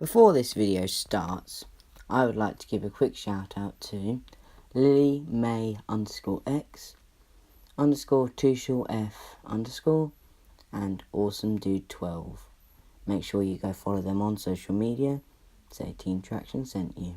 Before this video starts, I would like to give a quick shout out to Lily May _X _2shortf_ and Awesome Dude 12. Make sure you go follow them on social media. Say Team Traction sent you.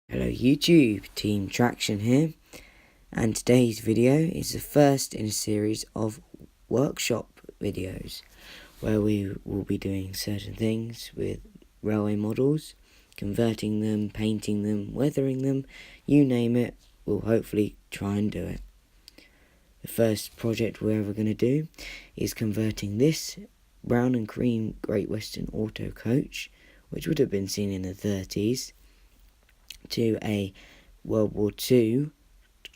Hello YouTube, Team Traction here, and today's video is the first in a series of workshop videos where we will be doing certain things with railway models, converting them, painting them, weathering them, you name it, we'll hopefully try and do it. The first project we're ever going to do is converting this brown and cream Great Western Autocoach, which would have been seen in the 30s, to a World War II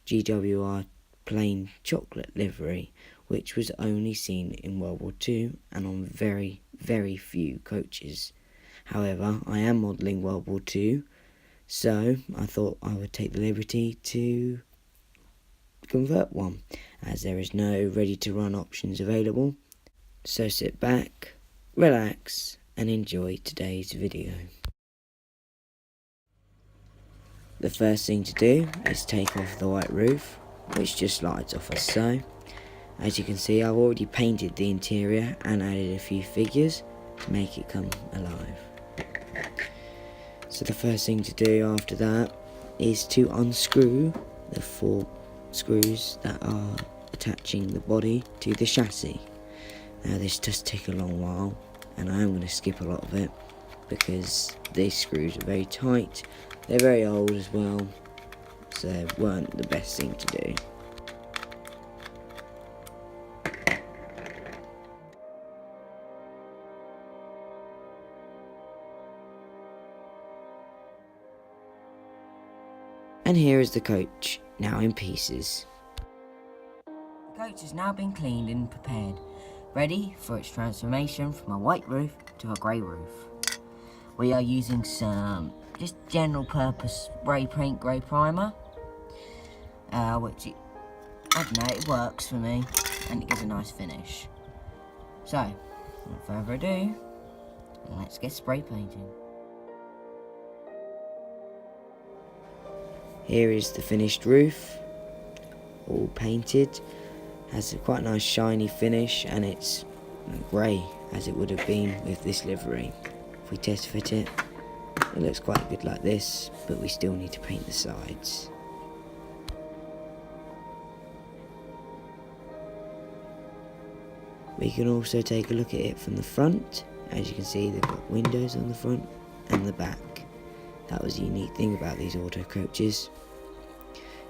GWR plain chocolate livery, which was only seen in World War II and on very, very few coaches. However, I am modelling World War II, so I thought I would take the liberty to convert one, as there is no ready-to-run options available. So sit back, relax, and enjoy today's video. The first thing to do is take off the white roof, which just slides off as so. As you can see, I've already painted the interior and added a few figures to make it come alive. So the first thing to do after that is to unscrew the 4 screws that are attaching the body to the chassis. Now this does take a long while, and I am going to skip a lot of it because these screws are very tight. They're very old as well, so they weren't the best thing to do. And here is the coach, now in pieces. The coach has now been cleaned and prepared, ready for its transformation from a white roof to a grey roof. We are using some just general purpose spray paint grey primer, which I don't know, it works for me and it gives a nice finish. So, without further ado, let's get spray painting. Here is the finished roof, all painted. Has a quite nice shiny finish, and it's grey as it would have been with this livery. If we test fit it, it looks quite good like this, but we still need to paint the sides. We can also take a look at it from the front. As you can see, they've got windows on the front and the back. That was a unique thing about these auto coaches.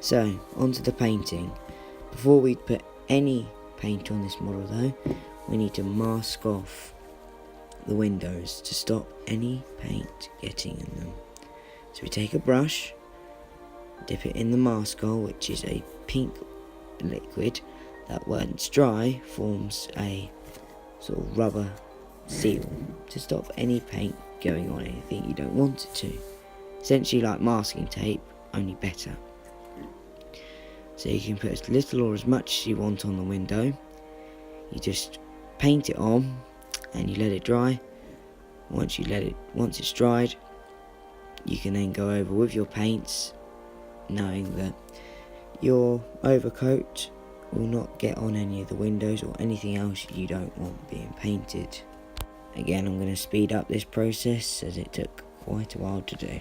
So, onto the painting. Before we put any paint on this model though, we need to mask off the windows to stop any paint getting in them. So we take a brush, dip it in the mask oil, which is a pink liquid that when it's dry forms a sort of rubber seal to stop any paint going on anything you don't want it to. Essentially like masking tape, only better. So you can put as little or as much as you want on the window. You just paint it on and you let it dry. Once it's dried, you can then go over with your paints, knowing that your overcoat will not get on any of the windows or anything else you don't want being painted. Again, I'm going to speed up this process as it took quite a while to do.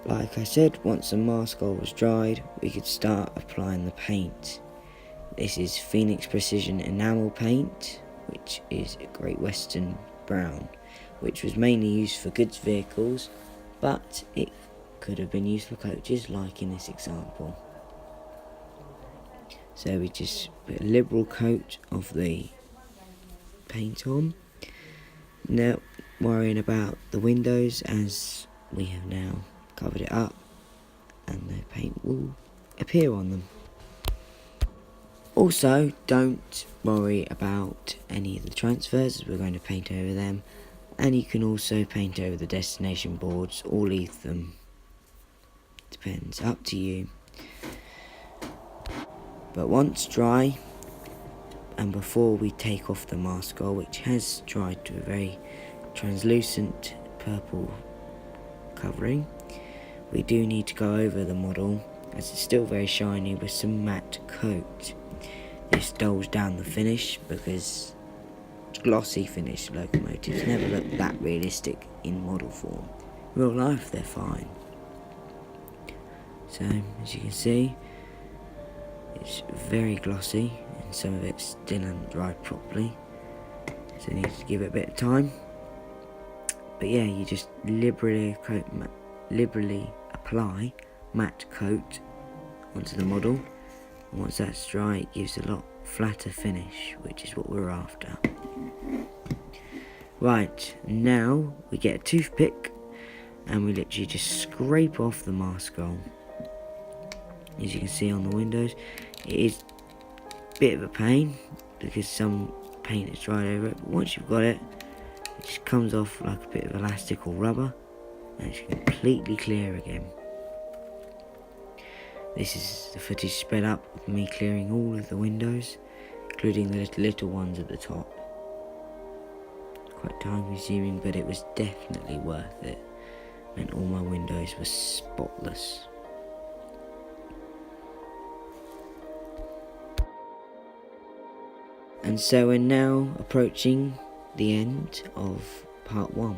Like I said, once the mask oil was dried, we could start applying the paint. This is Phoenix Precision enamel paint, which is a Great Western brown, which was mainly used for goods vehicles, but it could have been used for coaches, like in this example. So we just put a liberal coat of the paint on. Now worrying about the windows, as we have now covered it up and the paint will appear on them. Also, don't worry about any of the transfers, as we're going to paint over them, and you can also paint over the destination boards or leave them. Depends, up to you. But once dry, and before we take off the mascot, which has dried to a very translucent purple covering, we do need to go over the model, as it's still very shiny, with some matte coat. This dulls down the finish, because glossy finished locomotives never look that realistic in model form. In real life they're fine. So as you can see, it's very glossy, and some of it still hasn't dried properly, so you need to give it a bit of time. But yeah, you just liberally apply matte coat onto the model, and once that's dry it gives a lot flatter finish, which is what we're after. Right, now we get a toothpick and we literally just scrape off the mascot. As you can see on the windows, it is a bit of a pain because some paint is dried over it, but once you've got it, it just comes off like a bit of elastic or rubber, and it's completely clear again. This is the footage sped up of me clearing all of the windows, including the little ones at the top. Quite time consuming, but it was definitely worth it. Meant all my windows were spotless. And so we're now approaching the end of part 1.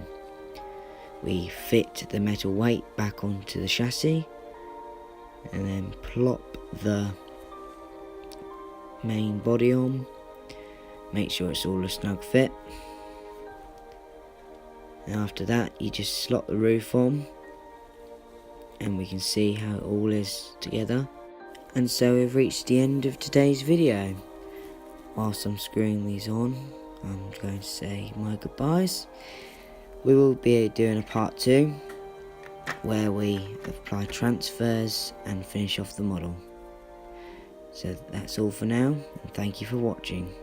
We fit the metal weight back onto the chassis, and then plop the main body on, make sure it's all a snug fit, and after that you just slot the roof on, and we can see how it all is together. And so we've reached the end of today's video. Whilst I'm screwing these on, I'm going to say my goodbyes. We will be doing a part 2 where we apply transfers and finish off the model. So that's all for now, and thank you for watching.